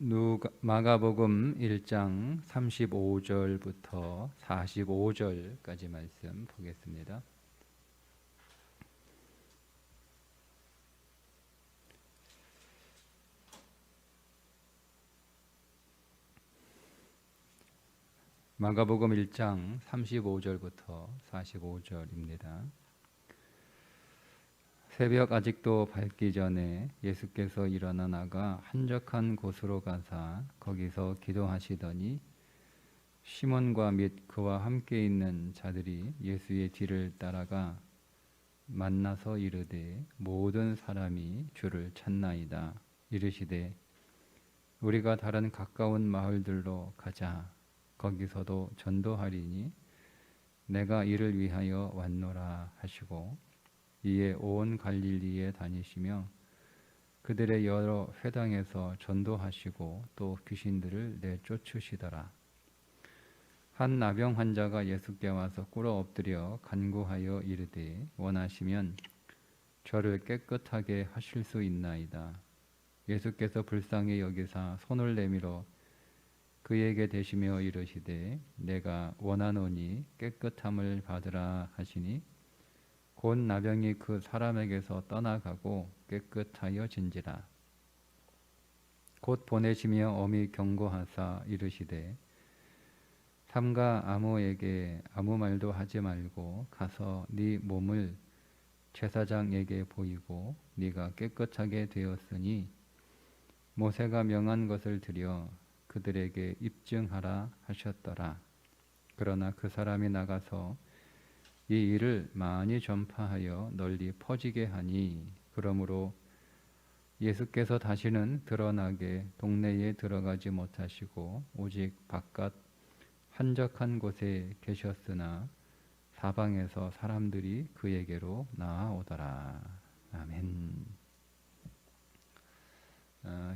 마가복음 1장 35절부터 45절까지 말씀 보겠습니다. 마가복음 1장 35절부터 45절입니다. 새벽 아직도 밝기 전에 예수께서 일어나 나가 한적한 곳으로 가사 거기서 기도하시더니 시몬과 및 그와 함께 있는 자들이 예수의 뒤를 따라가 만나서 이르되 모든 사람이 주를 찾나이다. 이르시되 우리가 다른 가까운 마을들로 가자. 거기서도 전도하리니 내가 이를 위하여 왔노라 하시고 이에 온 갈릴리에 다니시며 그들의 여러 회당에서 전도하시고 또 귀신들을 내쫓으시더라. 한 나병 환자가 예수께 와서 꿇어 엎드려 간구하여 이르되 원하시면 저를 깨끗하게 하실 수 있나이다. 예수께서 불쌍히 여기사 손을 내밀어 그에게 대시며 이르시되 내가 원하노니 깨끗함을 받으라 하시니 곧 나병이 그 사람에게서 떠나가고 깨끗하여 진지라. 곧 보내시며 엄히 경고하사 이르시되 삼가 아무에게 아무 말도 하지 말고 가서 네 몸을 제사장에게 보이고 네가 깨끗하게 되었으니 모세가 명한 것을 드려 그들에게 입증하라 하셨더라. 그러나 그 사람이 나가서 이 일을 많이 전파하여 널리 퍼지게 하니 그러므로 예수께서 다시는 드러나게 동네에 들어가지 못하시고 오직 바깥 한적한 곳에 계셨으나 사방에서 사람들이 그에게로 나아오더라. 아멘.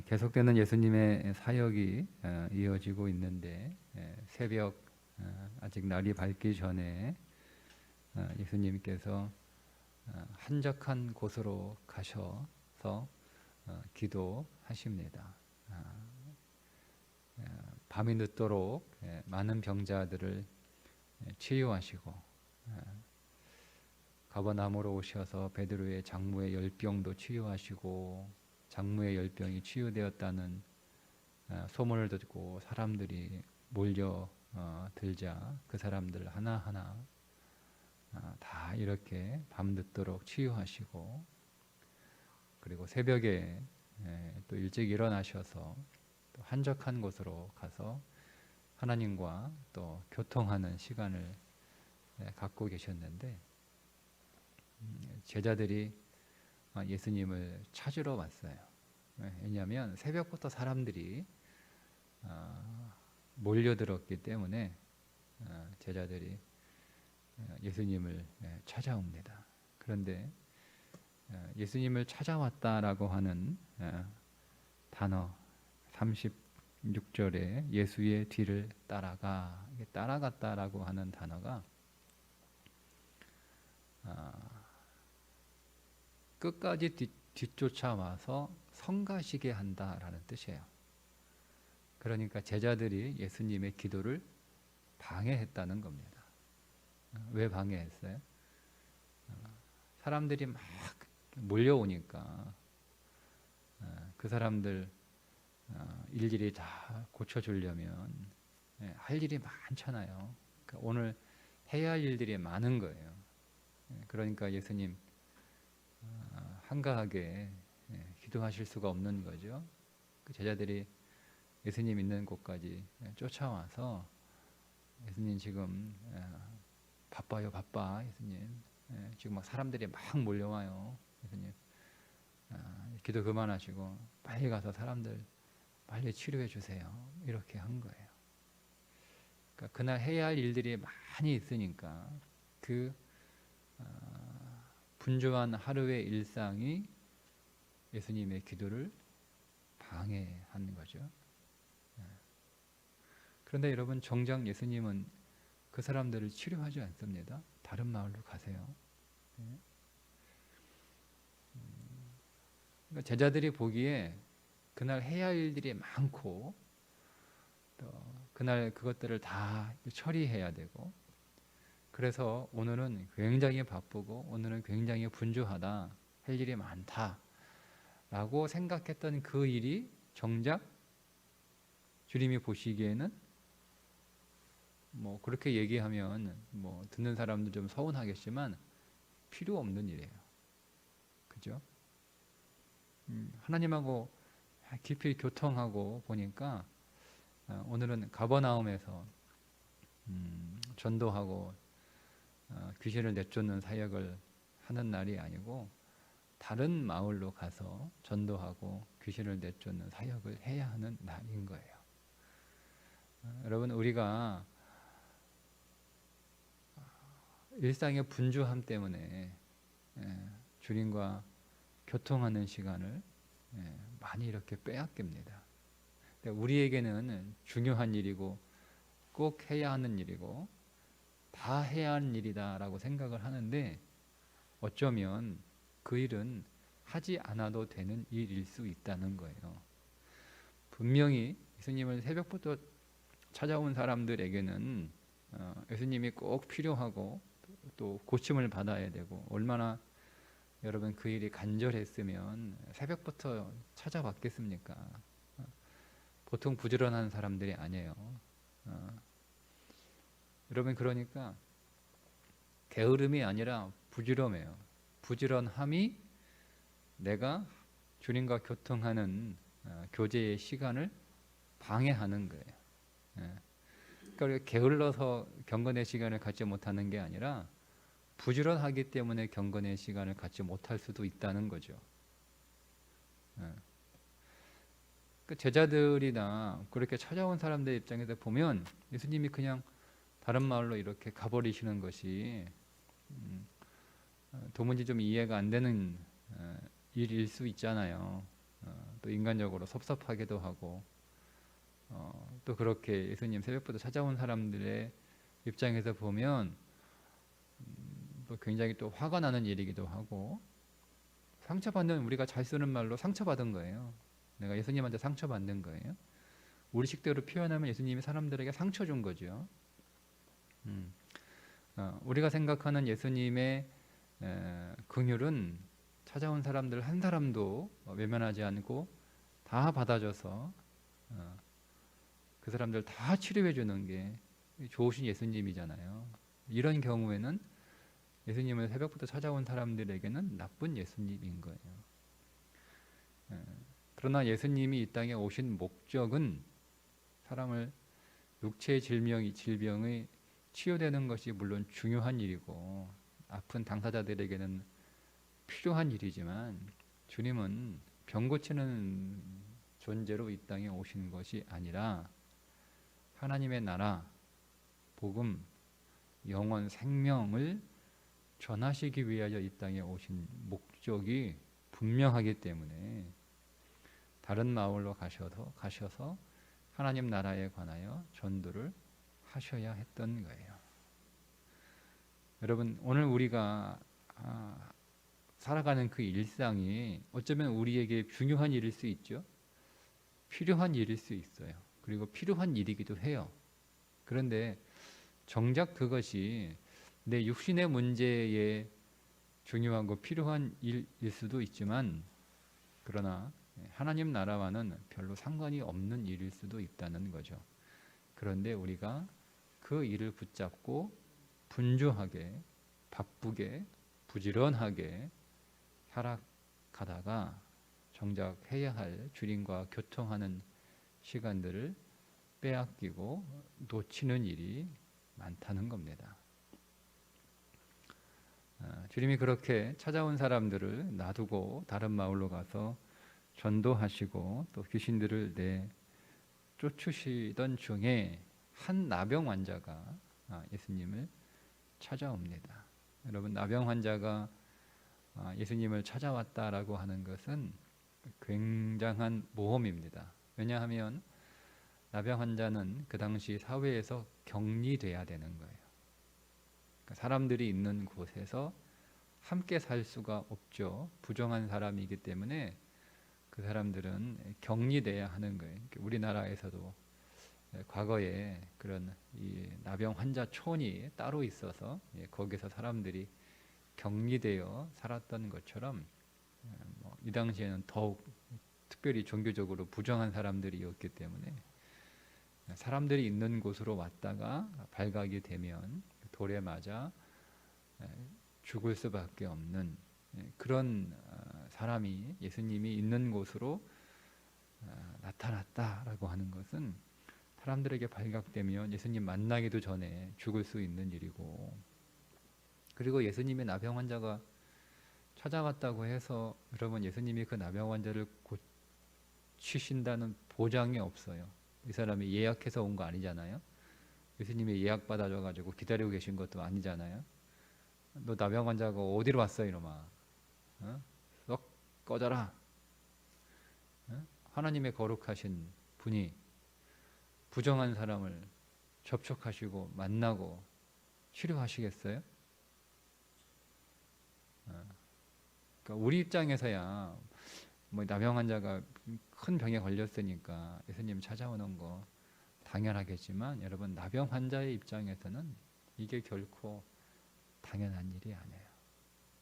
계속되는 예수님의 사역이 이어지고 있는데 새벽 아직 날이 밝기 전에 예수님께서 한적한 곳으로 가셔서 기도하십니다. 밤이 늦도록 많은 병자들을 치유하시고 가버나움으로 오셔서 베드로의 장모의 열병도 치유하시고 장모의 열병이 치유되었다는 소문을 듣고 사람들이 몰려 들자 그 사람들 하나하나 다 이렇게 밤늦도록 치유하시고 그리고 새벽에 또 일찍 일어나셔서 또 한적한 곳으로 가서 하나님과 또 교통하는 시간을 갖고 계셨는데 제자들이 예수님을 찾으러 왔어요. 왜냐하면 새벽부터 사람들이 몰려들었기 때문에 제자들이 예수님을 찾아옵니다. 그런데 예수님을 찾아왔다라고 하는 단어 36절에 예수의 뒤를 따라갔다라고 하는 단어가 끝까지 뒤쫓아와서 성가시게 한다라는 뜻이에요. 그러니까 제자들이 예수님의 기도를 방해했다는 겁니다. 왜 방해했어요? 사람들이 막 몰려오니까 그 사람들 일일이 다 고쳐주려면 할 일이 많잖아요. 그러니까 오늘 해야 할 일들이 많은 거예요. 그러니까 예수님 한가하게 기도하실 수가 없는 거죠. 그 제자들이 예수님 있는 곳까지 쫓아와서 예수님 지금 바빠요, 바빠. 예수님 지금 막 사람들이 막 몰려와요. 예수님 기도 그만하시고 빨리 가서 사람들 빨리 치료해 주세요. 이렇게 한 거예요. 그러니까 그날 해야 할 일들이 많이 있으니까 그 분주한 하루의 일상이 예수님의 기도를 방해한 거죠. 그런데 여러분 정작 예수님은 그 사람들을 치료하지 않습니다. 다른 마을로 가세요. 그러니까 제자들이 보기에 그날 해야 할 일들이 많고 또 그날 그것들을 다 처리해야 되고 그래서 오늘은 굉장히 바쁘고 오늘은 굉장히 분주하다 할 일이 많다 라고 생각했던 그 일이 정작 주님이 보시기에는 뭐 그렇게 얘기하면 뭐 듣는 사람도 좀 서운하겠지만 필요 없는 일이에요. 그죠? 하나님하고 깊이 교통하고 보니까 오늘은 가버나움에서 전도하고 귀신을 내쫓는 사역을 하는 날이 아니고 다른 마을로 가서 전도하고 귀신을 내쫓는 사역을 해야 하는 날인 거예요. 여러분 우리가 일상의 분주함 때문에 주님과 교통하는 시간을 많이 이렇게 빼앗깁니다. 우리에게는 중요한 일이고 꼭 해야 하는 일이고 다 해야 하는 일이다라고 생각을 하는데 어쩌면 그 일은 하지 않아도 되는 일일 수 있다는 거예요. 분명히 예수님을 새벽부터 찾아온 사람들에게는 예수님이 꼭 필요하고 또 고침을 받아야 되고 얼마나 여러분 그 일이 간절했으면 새벽부터 찾아왔겠습니까? 보통 부지런한 사람들이 아니에요. 여러분 그러니까 게으름이 아니라 부지런해요. 부지런함이 내가 주님과 교통하는 교제의 시간을 방해하는 거예요. 그러니까 게을러서 경건의 시간을 갖지 못하는 게 아니라 부지런하기 때문에 경건의 시간을 갖지 못할 수도 있다는 거죠. 그 제자들이나 그렇게 찾아온 사람들 입장에서 보면 예수님이 그냥 다른 마을로 이렇게 가버리시는 것이 도무지 좀 이해가 안 되는 일일 수 있잖아요. 또 인간적으로 섭섭하기도 하고 또 그렇게 예수님 새벽부터 찾아온 사람들의 입장에서 보면 또 굉장히 또 화가 나는 일이기도 하고 상처받는 우리가 잘 쓰는 말로 상처받은 거예요. 내가 예수님한테 상처받는 거예요. 우리 식대로 표현하면 예수님이 사람들에게 상처 준 거죠. 우리가 생각하는 예수님의 긍휼은 찾아온 사람들 한 사람도 외면하지 않고 다 받아줘서 그 사람들 다 치료해 주는 게 좋으신 예수님이잖아요. 이런 경우에는 예수님을 새벽부터 찾아온 사람들에게는 나쁜 예수님인 거예요. 그러나 예수님이 이 땅에 오신 목적은 사람을 육체의 질병이 치유되는 것이 물론 중요한 일이고 아픈 당사자들에게는 필요한 일이지만 주님은 병 고치는 존재로 이 땅에 오신 것이 아니라 하나님의 나라, 복음, 영원 생명을 전하시기 위하여 이 땅에 오신 목적이 분명하기 때문에 다른 마을로 가셔서 하나님 나라에 관하여 전도를 하셔야 했던 거예요. 여러분 오늘 우리가 살아가는 그 일상이 어쩌면 우리에게 중요한 일일 수 있죠. 필요한 일일 수 있어요. 그리고 필요한 일이기도 해요. 그런데 정작 그것이 내 육신의 문제에 중요하고 필요한 일일 수도 있지만 그러나 하나님 나라와는 별로 상관이 없는 일일 수도 있다는 거죠. 그런데 우리가 그 일을 붙잡고 분주하게 바쁘게 부지런하게 살아가다가 정작 해야 할 주님과 교통하는 시간들을 빼앗기고 놓치는 일이 많다는 겁니다. 주님이 그렇게 찾아온 사람들을 놔두고 다른 마을로 가서 전도하시고 또 귀신들을 쫓으시던 중에 한 나병 환자가 예수님을 찾아옵니다. 여러분 나병 환자가 예수님을 찾아왔다라고 하는 것은 굉장한 모험입니다. 왜냐하면 나병 환자는 그 당시 사회에서 격리돼야 되는 거예요. 그러니까 사람들이 있는 곳에서 함께 살 수가 없죠. 부정한 사람이기 때문에 그 사람들은 격리돼야 하는 거예요. 우리나라에서도 과거에 그런 이 나병 환자촌이 따로 있어서 거기서 사람들이 격리되어 살았던 것처럼 이 당시에는 더욱 특별히 종교적으로 부정한 사람들이었기 때문에 사람들이 있는 곳으로 왔다가 발각이 되면 돌에 맞아 죽을 수밖에 없는 그런 사람이 예수님이 있는 곳으로 나타났다라고 하는 것은 사람들에게 발각되면 예수님 만나기도 전에 죽을 수 있는 일이고, 그리고 예수님의 나병 환자가 찾아왔다고 해서 여러분 예수님이 그 나병 환자를 고치신다는 보장이 없어요. 이 사람이 예약해서 온 거 아니잖아요. 예수님이 예약 받아줘가지고 기다리고 계신 것도 아니잖아요. 너 나병 환자가 어디로 왔어 이놈아? 너 꺼져라. 하나님의 거룩하신 분이 부정한 사람을 접촉하시고 만나고 치료하시겠어요? 그러니까 우리 입장에서야 뭐 나병 환자가 큰 병에 걸렸으니까 예수님 찾아오는 거 당연하겠지만, 여러분 나병 환자의 입장에서는 이게 결코 당연한 일이 아니에요.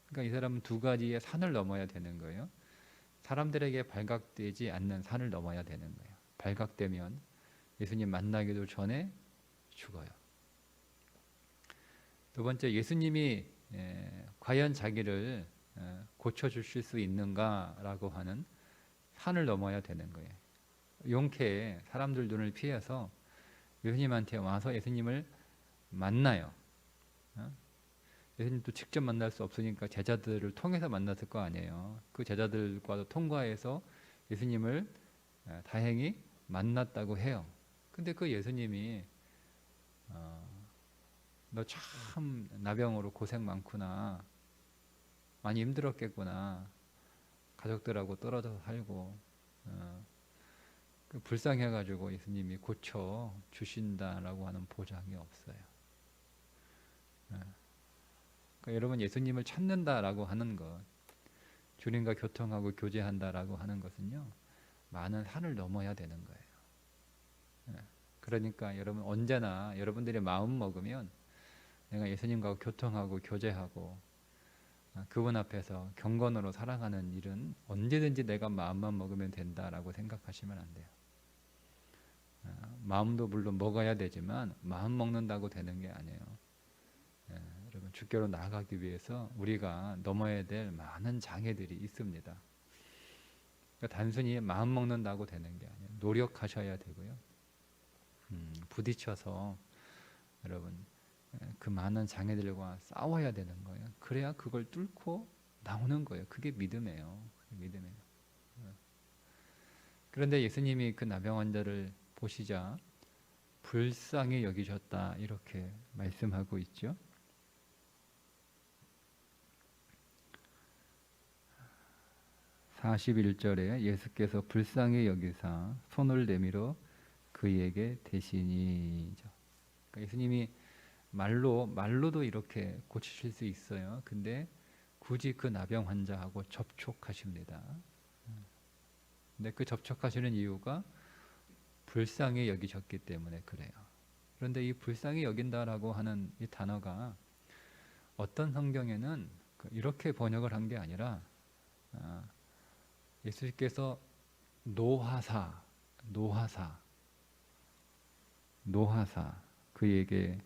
그러니까 이 사람은 두 가지의 산을 넘어야 되는 거예요. 사람들에게 발각되지 않는 산을 넘어야 되는 거예요. 발각되면 예수님 만나기도 전에 죽어요. 두 번째, 예수님이 과연 자기를 고쳐주실 수 있는가라고 하는 산을 넘어야 되는 거예요. 용케 사람들 눈을 피해서 예수님한테 와서 예수님을 만나요. 예수님도 직접 만날 수 없으니까 제자들을 통해서 만났을 거 아니에요. 그 제자들과도 통과해서 예수님을 다행히 만났다고 해요. 근데 그 예수님이 너 참 나병으로 고생 많구나, 많이 힘들었겠구나, 가족들하고 떨어져서 살고 불쌍해가지고 예수님이 고쳐 주신다라고 하는 보장이 없어요. 그러니까 여러분 예수님을 찾는다라고 하는 것, 주님과 교통하고 교제한다라고 하는 것은요, 많은 산을 넘어야 되는 거예요. 그러니까 여러분 언제나 여러분들이 마음 먹으면 내가 예수님과 교통하고 교제하고 그분 앞에서 경건으로 살아가는 일은 언제든지 내가 마음만 먹으면 된다라고 생각하시면 안 돼요. 마음도 물론 먹어야 되지만 마음 먹는다고 되는 게 아니에요. 여러분 주께로 나아가기 위해서 우리가 넘어야 될 많은 장애들이 있습니다. 그러니까 단순히 마음 먹는다고 되는 게 아니에요. 노력하셔야 되고요. 부딪혀서 여러분 그 많은 장애들과 싸워야 되는 거예요. 그래야 그걸 뚫고 나오는 거예요. 그게 믿음이에요. 믿음이에요. 그런데 예수님이 그 나병 환자를 보시자 불쌍히 여기셨다 이렇게 말씀하고 있죠. 41절에 예수께서 불쌍히 여기사 손을 내밀어 그에게 대시니죠. 그러니까 예수님이 말로도 이렇게 고치실 수 있어요. 근데 굳이 그 나병 환자하고 접촉하십니다. 근데 그 접촉하시는 이유가 불쌍히 여기셨기 때문에 그래요. 그런데 이 불쌍히 여긴다라고 하는 이 단어가 어떤 성경에는 이렇게 번역을 한 게 아니라 예수께서 노하사 그에게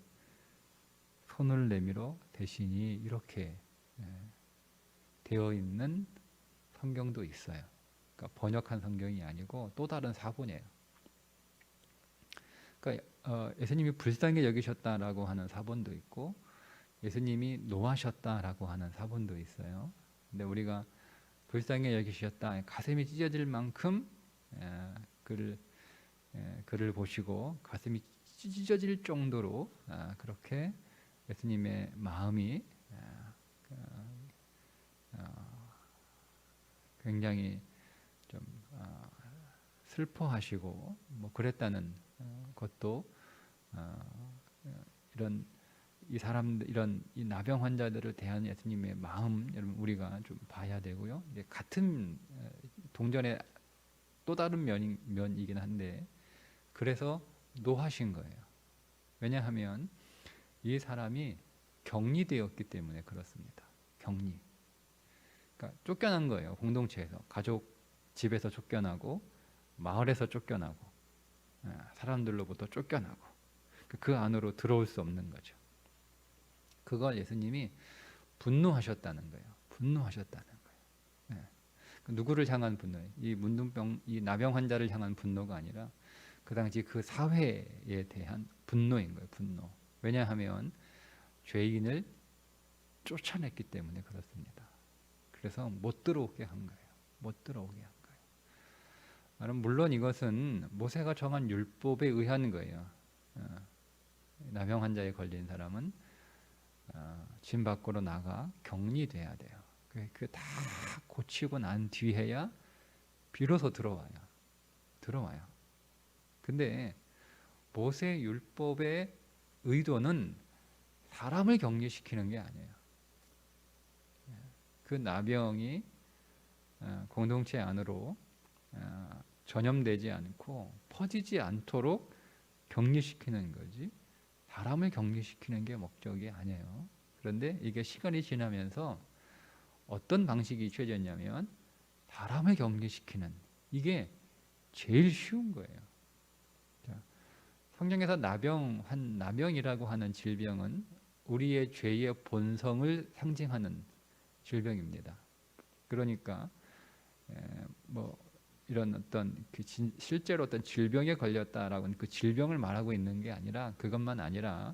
손을 내밀어 대신이 이렇게 되어 있는 성경도 있어요. 그러니까 번역한 성경이 아니고 또 다른 사본이에요. 그러니까 예수님이 불쌍히 여기셨다라고 하는 사본도 있고 예수님이 노하셨다라고 하는 사본도 있어요. 근데 우리가 불쌍히 여기셨다, 가슴이 찢어질 만큼 그를 보시고 가슴이 찢어질 정도로 그렇게 예수님의 마음이 굉장히 좀 슬퍼하시고 뭐 그랬다는 것도 이런 이 사람들, 이런 이 나병 환자들을 대한 예수님의 마음, 여러분 우리가 좀 봐야 되고요. 같은 동전의 또 다른 면이긴 한데, 그래서 노하신 거예요. 왜냐하면 이 사람이 격리되었기 때문에 그렇습니다. 격리. 그러니까 쫓겨난 거예요. 공동체에서, 가족 집에서 쫓겨나고, 마을에서 쫓겨나고, 사람들로부터 쫓겨나고, 그 안으로 들어올 수 없는 거죠. 그걸 예수님이 분노하셨다는 거예요. 분노하셨다는 거예요. 누구를 향한 분노예요? 이 나병 환자를 향한 분노가 아니라 그 당시 그 사회에 대한 분노인 거예요. 분노. 왜냐하면 죄인을 쫓아냈기 때문에 그렇습니다. 그래서 못 들어오게 한 거예요. 못 들어오게 한 거예요. 물론 이것은 모세가 정한 율법에 의한 거예요. 나병 환자에 걸린 사람은 집 밖으로 나가 격리돼야 돼요. 그 다 고치고 난 뒤에야 비로소 들어와요. 근데 모세 율법의 의도는 사람을 격리시키는 게 아니에요. 그 나병이 공동체 안으로 전염되지 않고 퍼지지 않도록 격리시키는 거지, 사람을 격리시키는 게 목적이 아니에요. 그런데 이게 시간이 지나면서 어떤 방식이 취해졌냐면 사람을 격리시키는, 이게 제일 쉬운 거예요. 성경에서 나병이라고 하는 질병은 우리의 죄의 본성을 상징하는 질병입니다. 그러니까 뭐 이런 어떤 실제로 어떤 질병에 걸렸다라고 그 질병을 말하고 있는 게 아니라, 그것만 아니라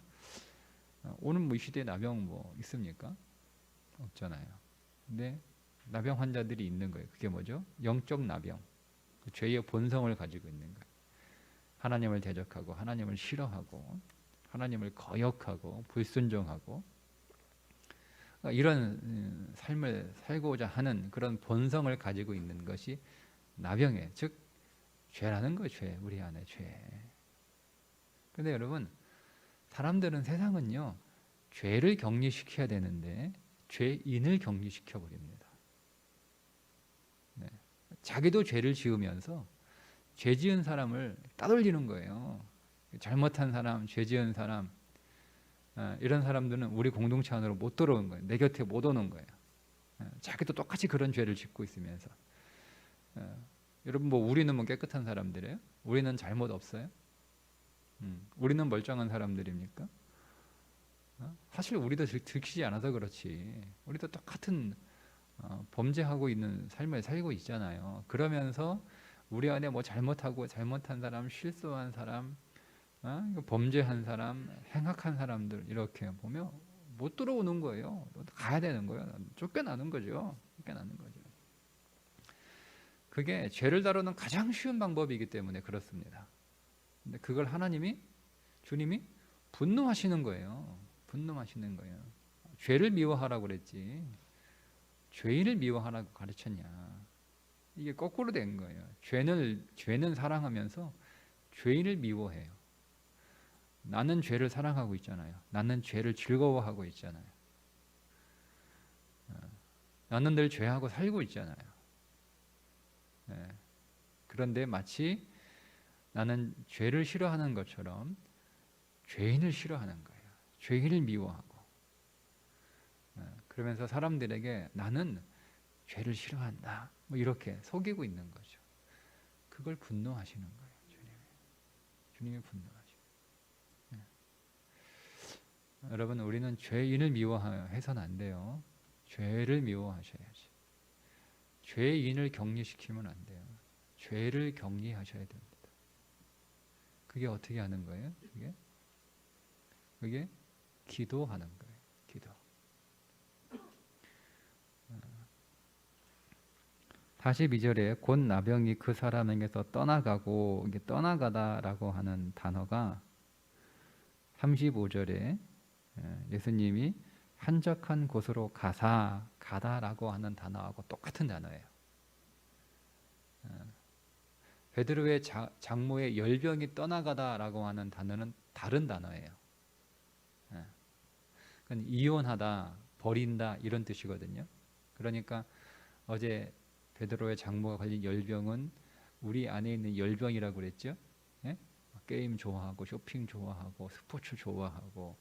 오늘 뭐 이 시대에 나병 뭐 있습니까? 없잖아요. 근데 나병 환자들이 있는 거예요. 그게 뭐죠? 영적 나병. 그 죄의 본성을 가지고 있는 거예요. 하나님을 대적하고, 하나님을 싫어하고, 하나님을 거역하고, 불순종하고, 이런 삶을 살고자 하는 그런 본성을 가지고 있는 것이 나병이에요. 즉 죄라는 거예요. 죄, 우리 안에 죄. 근데 여러분, 사람들은, 세상은요, 죄를 격리시켜야 되는데 죄인을 격리시켜 버립니다. 자기도 죄를 지으면서 죄 지은 사람을 따돌리는 거예요. 잘못한 사람, 죄 지은 사람, 이런 사람들은 우리 공동체 안으로 못 들어오는 거예요. 내 곁에 못 오는 거예요. 자기도 똑같이 그런 죄를 짓고 있으면서. 여러분, 뭐 우리는 뭐 깨끗한 사람들이에요? 우리는 잘못 없어요? 우리는 멀쩡한 사람들입니까? 사실 우리도 들키지 않아서 그렇지, 우리도 똑같은 범죄하고 있는 삶을 살고 있잖아요. 그러면서 우리 안에 뭐 잘못하고, 잘못한 사람, 실수한 사람, 범죄한 사람, 행악한 사람들 이렇게 보면 못 들어오는 거예요. 가야 되는 거예요. 쫓겨나는 거죠. 쫓겨나는 거죠. 그게 죄를 다루는 가장 쉬운 방법이기 때문에 그렇습니다. 근데 그걸 주님이 분노하시는 거예요. 분노하시는 거예요. 죄를 미워하라고 그랬지, 죄인을 미워하라고 가르쳤냐. 이게 거꾸로 된 거예요. 죄는 사랑하면서 죄인을 미워해요. 나는 죄를 사랑하고 있잖아요. 나는 죄를 즐거워하고 있잖아요. 나는 늘 죄하고 살고 있잖아요. 그런데 마치 나는 죄를 싫어하는 것처럼 죄인을 싫어하는 거예요. 죄인을 미워하고. 그러면서 사람들에게 나는 죄를 싫어한다, 뭐 이렇게 속이고 있는 거죠. 그걸 분노하시는 거예요. 주님이 분노하시는. 여러분, 우리는 죄인을 미워해서는 안 돼요. 죄를 미워하셔야지. 죄인을 격리시키면 안 돼요. 죄를 격리하셔야 됩니다. 그게 어떻게 하는 거예요? 그게 기도하는 거예요. 기도. 42절에 곧 나병이 그 사람에게서 떠나가고, 이게 떠나가다라고 하는 단어가 35절에 예수님이 한적한 곳으로 가다라고 하는 단어하고 똑같은 단어예요. 베드로의 장모의 열병이 떠나가다라고 하는 단어는 다른 단어예요. 그건 이혼하다, 버린다 이런 뜻이거든요. 그러니까 어제 베드로의 장모가 걸린 열병은 우리 안에 있는 열병이라고 그랬죠. 예? 게임 좋아하고 쇼핑 좋아하고 스포츠 좋아하고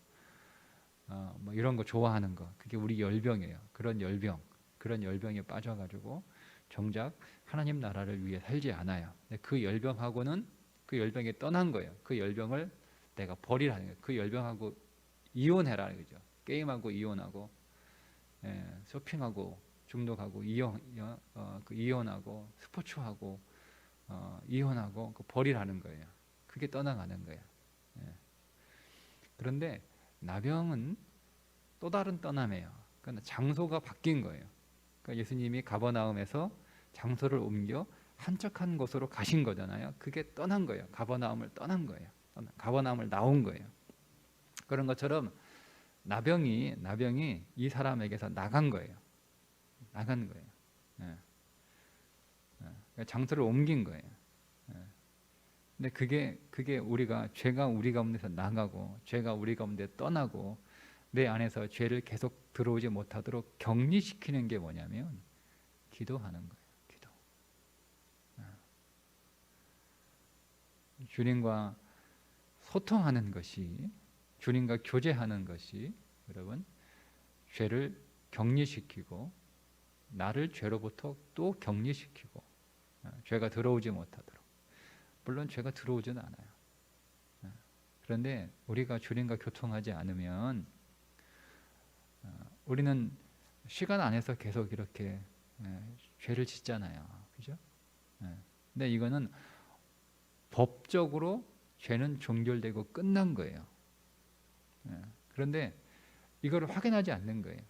뭐 이런 거 좋아하는 거, 그게 우리 열병이에요. 그런 열병에 빠져가지고 정작 하나님 나라를 위해 살지 않아요. 근데 그 열병하고는 그 열병에 떠난 거예요. 그 열병을 내가 버리라는 거예요. 그 열병하고 이혼해라는 거죠. 게임하고 이혼하고, 쇼핑하고 중독하고 이혼하고 스포츠하고 이혼하고 버리라는 거예요. 그게 떠나가는 거예요. 예. 그런데 나병은 또 다른 떠남이에요. 그러니까 장소가 바뀐 거예요. 그러니까 예수님이 가버나움에서 장소를 옮겨 한적한 곳으로 가신 거잖아요. 그게 떠난 거예요. 가버나움을 떠난 거예요. 가버나움을 나온 거예요. 그런 것처럼 나병이 이 사람에게서 나간 거예요. 나간 거예요. 예. 그러니까 장소를 옮긴 거예요. 예. 근데 그게 죄가 우리 가운데서 나가고 죄가 우리 가운데 떠나고 내 안에서 죄를 계속 들어오지 못하도록 격리시키는 게 뭐냐면 기도하는 거예요. 기도. 주님과 소통하는 것이, 주님과 교제하는 것이 여러분 죄를 격리시키고 나를 죄로부터 또 격리시키고 죄가 들어오지 못하도록. 물론 죄가 들어오지는 않아요. 그런데 우리가 주님과 교통하지 않으면 우리는 시간 안에서 계속 이렇게 죄를 짓잖아요. 그죠? 근데 이거는 법적으로 죄는 종결되고 끝난 거예요. 그런데 이걸 확인하지 않는 거예요.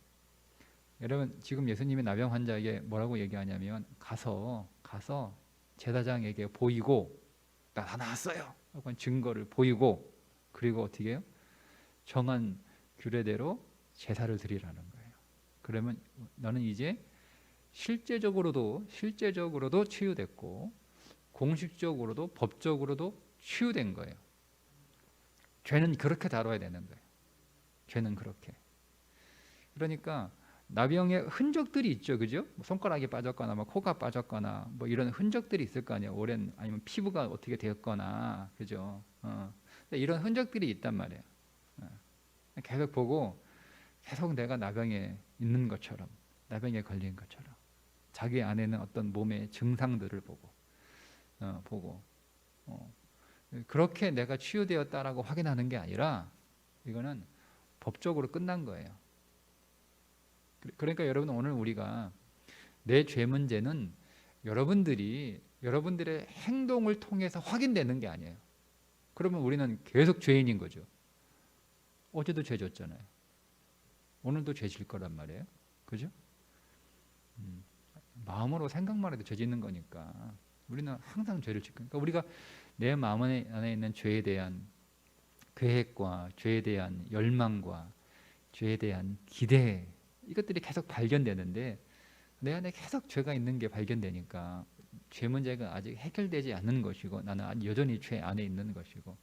여러분, 지금 예수님이 나병 환자에게 뭐라고 얘기하냐면 가서 제사장에게 보이고 나 나았어요 하고 증거를 보이고, 그리고 어떻게 해요? 정한 규례대로 제사를 드리라는 거예요. 그러면 너는 이제 실제적으로도 치유됐고 공식적으로도 법적으로도 치유된 거예요. 죄는 그렇게 다뤄야 되는 거예요. 죄는 그렇게. 그러니까 나병의 흔적들이 있죠, 그죠? 뭐 손가락이 빠졌거나, 뭐 코가 빠졌거나, 뭐 이런 흔적들이 있을 거 아니에요. 오랜, 아니면 피부가 어떻게 되었거나, 그죠? 이런 흔적들이 있단 말이에요. 계속 보고, 계속 내가 나병에 있는 것처럼, 나병에 걸린 것처럼, 자기 안에는 어떤 몸의 증상들을 보고, 그렇게 내가 치유되었다라고 확인하는 게 아니라, 이거는 법적으로 끝난 거예요. 그러니까 여러분, 오늘 우리가 내 죄 문제는 여러분들의 행동을 통해서 확인되는 게 아니에요. 그러면 우리는 계속 죄인인 거죠. 어제도 죄 졌잖아요. 오늘도 죄 질 거란 말이에요. 그죠? 마음으로 생각만 해도 죄 짓는 거니까 우리는 항상 죄를 짓고, 그러니까 우리가 내 마음 안에 있는 죄에 대한 계획과 죄에 대한 열망과 죄에 대한 기대, 이것들이 계속 발견되는데 내 안에 계속 죄가 있는 게 발견되니까 죄 문제가 아직 해결되지 않는 것이고 나는 여전히 죄 안에 있는 것이고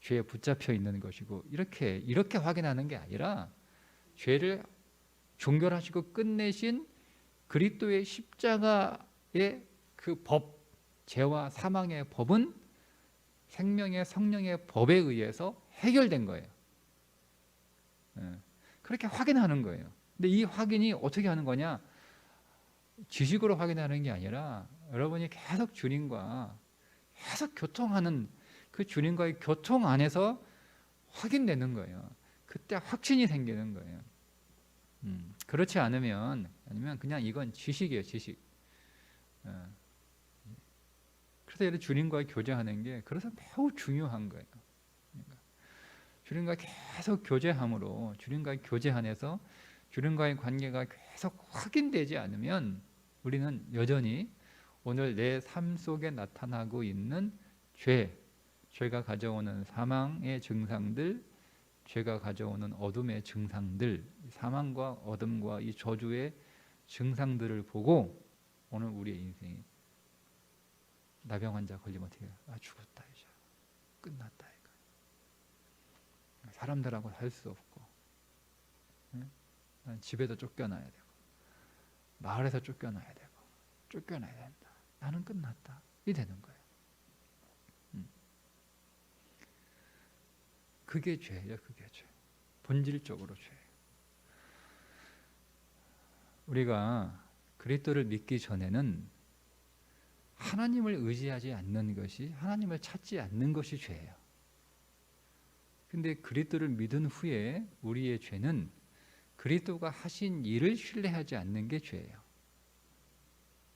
죄에 붙잡혀 있는 것이고, 이렇게 확인하는 게 아니라 죄를 종결하시고 끝내신 그리스도의 십자가의 그 법, 죄와 사망의 법은 생명의 성령의 법에 의해서 해결된 거예요. 그렇게 확인하는 거예요. 근데 이 확인이 어떻게 하는 거냐? 지식으로 확인하는 게 아니라 여러분이 계속 주님과 계속 교통하는 그 주님과의 교통 안에서 확인되는 거예요. 그때 확신이 생기는 거예요. 그렇지 않으면 그냥 이건 지식이에요, 지식. 그래서 주님과의 교제하는 게 그래서 매우 중요한 거예요. 주님과 계속 교제함으로, 주님과의 교제 안에서 주님과의 관계가 계속 확인되지 않으면 우리는 여전히 오늘 내 삶 속에 나타나고 있는 죄가 가져오는 사망의 증상들, 죄가 가져오는 어둠의 증상들, 사망과 어둠과 이 저주의 증상들을 보고 오늘 우리의 인생이 나병 환자 걸리면 어떻게 해요? 죽었다, 이제 끝났다, 이거. 사람들하고 살 수 없고, 난 집에서 쫓겨나야 되고, 마을에서 쫓겨나야 되고, 쫓겨나야 된다. 나는 끝났다. 되는 거예요. 그게 죄예요. 그게 죄. 본질적으로 죄예요. 우리가 그리스도를 믿기 전에는 하나님을 의지하지 않는 것이, 하나님을 찾지 않는 것이 죄예요. 근데 그리스도를 믿은 후에 우리의 죄는 그리스도가 하신 일을 신뢰하지 않는 게 죄예요.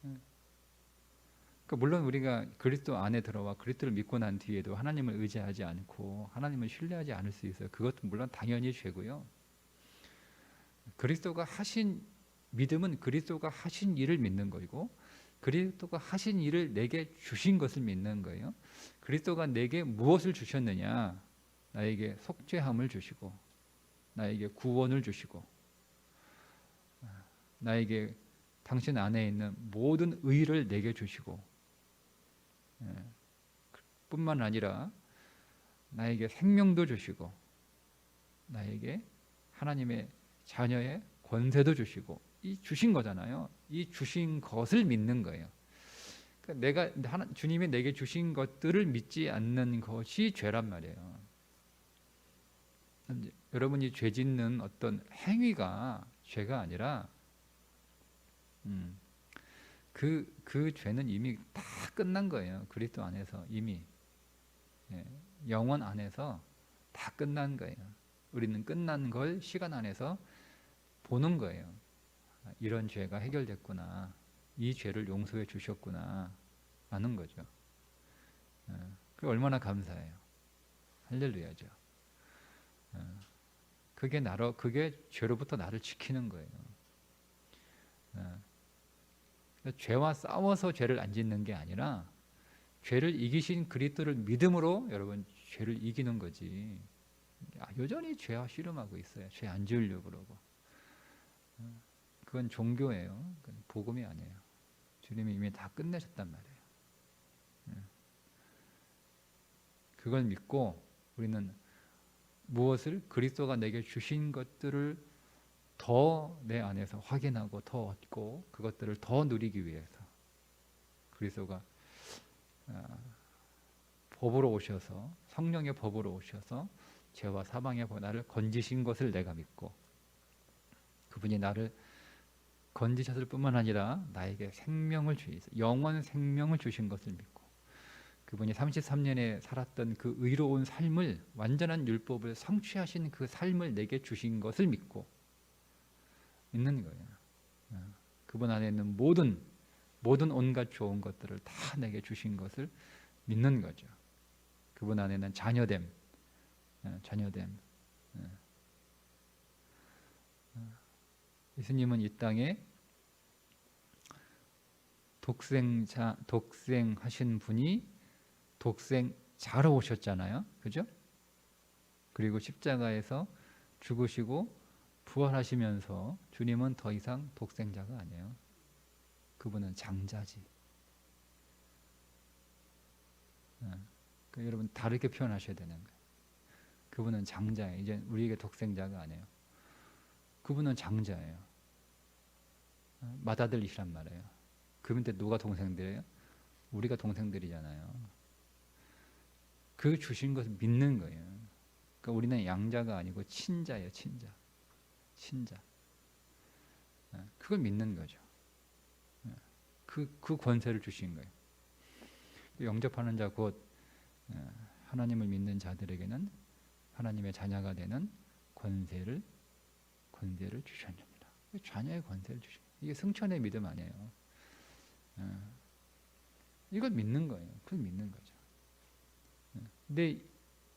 그러니까 물론 우리가 그리스도 안에 들어와 그리스도를 믿고 난 뒤에도 하나님을 의지하지 않고 하나님을 신뢰하지 않을 수 있어요. 그것도 물론 당연히 죄고요. 그리스도가 하신 믿음은 그리스도가 하신 일을 믿는 거이고, 그리스도가 하신 일을 내게 주신 것을 믿는 거예요. 그리스도가 내게 무엇을 주셨느냐? 나에게 속죄함을 주시고, 나에게 구원을 주시고, 나에게 당신 안에 있는 모든 의를 내게 주시고, 뿐만 아니라 나에게 생명도 주시고, 나에게 하나님의 자녀의 권세도 주시고, 이 주신 거잖아요. 이 주신 것을 믿는 거예요. 그러니까 주님이 내게 주신 것들을 믿지 않는 것이 죄란 말이에요. 여러분이 죄 짓는 어떤 행위가 죄가 아니라 그 죄는 이미 다 끝난 거예요. 그리스도 안에서 이미 영원 안에서 다 끝난 거예요. 우리는 끝난 걸 시간 안에서 보는 거예요. 이런 죄가 해결됐구나, 이 죄를 용서해 주셨구나 아는 거죠. 그게 얼마나 감사해요. 할렐루야죠. 그게 죄로부터 나를 지키는 거예요. 죄와 싸워서 죄를 안 짓는 게 아니라 죄를 이기신 그리스도를 믿음으로 여러분 죄를 이기는 거지. 여전히 죄와 씨름하고 있어요. 죄 안 지으려고 그러고. 그건 종교예요. 그건 복음이 아니에요. 주님이 이미 다 끝내셨단 말이에요. 그걸 믿고 우리는 무엇을? 그리스도가 내게 주신 것들을 더 내 안에서 확인하고 더 얻고 그것들을 더 누리기 위해서 그리스도가 법으로 오셔서, 성령의 법으로 오셔서 죄와 사망의 나를 건지신 것을 내가 믿고, 그분이 나를 건지셨을 뿐만 아니라 나에게 생명을 주셔서 영원 생명을 주신 것을 믿고, 그분이 33년에 살았던 그 의로운 삶을, 완전한 율법을 성취하신 그 삶을 내게 주신 것을 믿고 있는 거예요. 그분 안에 있는 모든 온갖 좋은 것들을 다 내게 주신 것을 믿는 거죠. 그분 안에는 자녀됨. 예수님은 이 땅에 독생하신 분이 독생자로 오셨잖아요. 그죠? 그리고 십자가에서 죽으시고 부활하시면서 주님은 더 이상 독생자가 아니에요. 그분은 장자지. 그러니까 여러분 다르게 표현하셔야 되는 거예요. 그분은 장자예요. 이제 우리에게 독생자가 아니에요. 그분은 장자예요. 맏아들이시란 말이에요. 그분한테 누가 동생들이에요? 우리가 동생들이잖아요. 그 주신 것을 믿는 거예요. 그러니까 우리는 양자가 아니고 친자예요. 친자. 그걸 믿는 거죠. 그 권세를 주신 거예요. 영접하는 자 곧 하나님을 믿는 자들에게는 하나님의 자녀가 되는 권세를 주셨느니라. 자녀의 권세를 주신 거예요. 이게 승천의 믿음 아니에요. 이걸 믿는 거예요. 그걸 믿는 거죠. 근데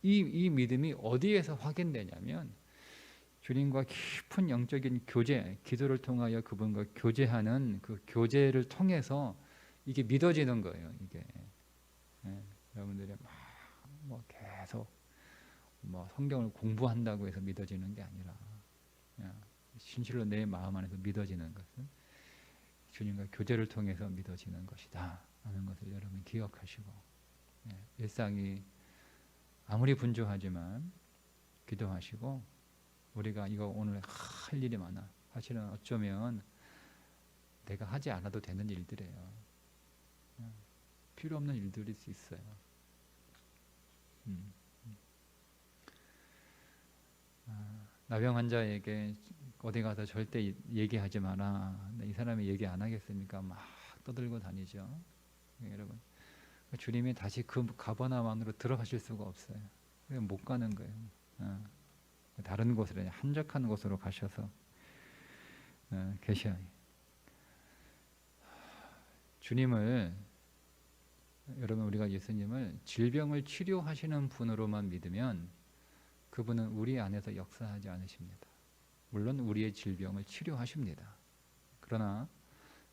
이 믿음이 어디에서 확인되냐면 주님과 깊은 영적인 교제, 기도를 통하여 그분과 교제하는 그 교제를 통해서 이게 믿어지는 거예요. 이게 여러분들이 뭐 계속 뭐 성경을 공부한다고 해서 믿어지는 게 아니라 진실로 내 마음 안에서 믿어지는 것은 주님과 교제를 통해서 믿어지는 것이다 하는 것을 여러분 기억하시고, 일상이 아무리 분주하지만 기도하시고, 우리가 이거 오늘 할 일이 많아. 사실은 어쩌면 내가 하지 않아도 되는 일들이에요. 필요 없는 일들일 수 있어요. 나병 환자에게 어디 가서 절대 얘기하지 마라. 이 사람이 얘기 안 하겠습니까? 막 떠들고 다니죠. 여러분, 주님이 다시 그 가버나움 안으로 들어가실 수가 없어요. 못 가는 거예요. 다른 곳으로, 한적한 곳으로 가셔서 계셔요. 주님을, 여러분, 우리가 예수님을 질병을 치료하시는 분으로만 믿으면 그분은 우리 안에서 역사하지 않으십니다. 물론 우리의 질병을 치료하십니다. 그러나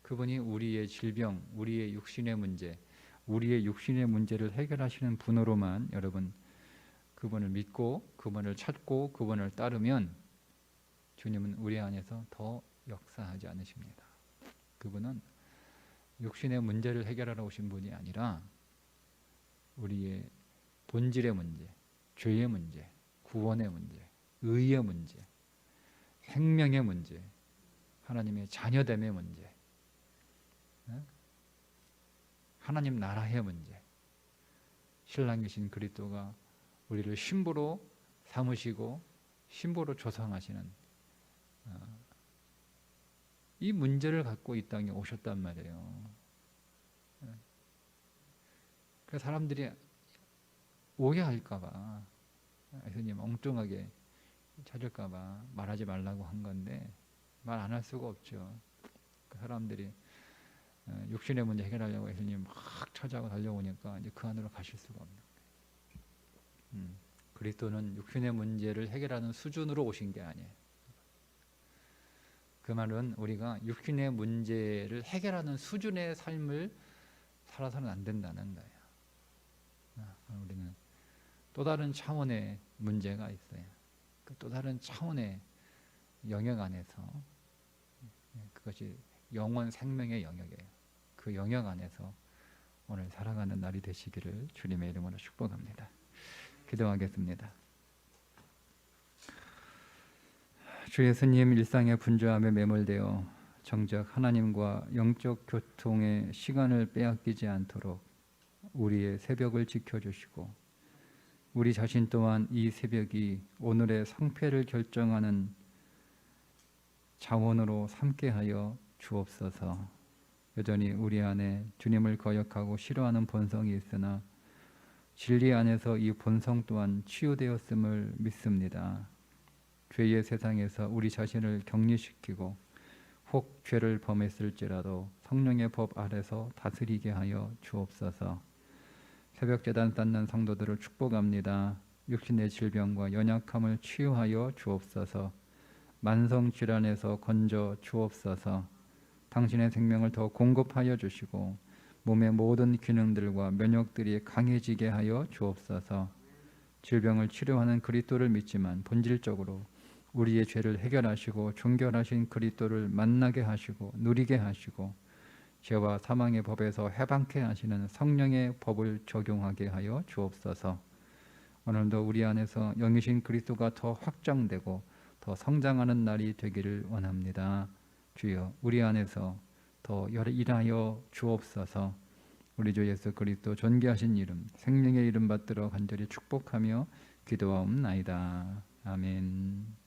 그분이 우리의 질병, 우리의 육신의 문제, 우리의 육신의 문제를 해결하시는 분으로만 여러분 그분을 믿고 그분을 찾고 그분을 따르면 주님은 우리 안에서 더 역사하지 않으십니다. 그분은 육신의 문제를 해결하러 오신 분이 아니라 우리의 본질의 문제, 죄의 문제, 구원의 문제, 의의 문제, 생명의 문제, 하나님의 자녀됨의 문제, 하나님 나라의 문제, 신랑이신 그리스도가 우리를 신부로 삼으시고 신부로 조성하시는 이 문제를 갖고 이 땅에 오셨단 말이에요. 그래서 사람들이 오해할까봐 예수님 엉뚱하게 찾을까봐 말하지 말라고 한 건데 말 안 할 수가 없죠. 그 사람들이 육신의 문제 해결하려고 예수님 막 찾아고 달려오니까 이제 그 안으로 가실 수가 없는 거예요. 그리스도는 육신의 문제를 해결하는 수준으로 오신 게 아니에요. 그 말은 우리가 육신의 문제를 해결하는 수준의 삶을 살아서는 안 된다는 거예요. 우리는 또 다른 차원의 문제가 있어요. 그 또 다른 차원의 영역 안에서 그것이 영원 생명의 영역이에요. 그 영역 안에서 오늘 살아가는 날이 되시기를 주님의 이름으로 축복합니다. 기도하겠습니다. 주 예수님 일상의 분주함에 매몰되어 정작 하나님과 영적 교통의 시간을 빼앗기지 않도록 우리의 새벽을 지켜주시고 우리 자신 또한 이 새벽이 오늘의 상패를 결정하는 자원으로 삼게 하여 주옵소서. 여전히 우리 안에 주님을 거역하고 싫어하는 본성이 있으나 진리 안에서 이 본성 또한 치유되었음을 믿습니다. 죄의 세상에서 우리 자신을 격리시키고 혹 죄를 범했을지라도 성령의 법 아래서 다스리게 하여 주옵소서. 새벽 제단 쌓는 성도들을 축복합니다. 육신의 질병과 연약함을 치유하여 주옵소서. 만성 질환에서 건져 주옵소서. 당신의 생명을 더 공급하여 주시고 몸의 모든 기능들과 면역들이 강해지게 하여 주옵소서. 질병을 치료하는 그리스도를 믿지만 본질적으로 우리의 죄를 해결하시고 종결하신 그리스도를 만나게 하시고 누리게 하시고 죄와 사망의 법에서 해방케 하시는 성령의 법을 적용하게 하여 주옵소서. 오늘도 우리 안에서 영이신 그리스도가 더 확장되고 더 성장하는 날이 되기를 원합니다. 주여 우리 안에서 더 일하여 주옵소서. 우리 주 예수 그리스도 존귀하신 이름 생명의 이름 받들어 간절히 축복하며 기도하옵나이다. 아멘.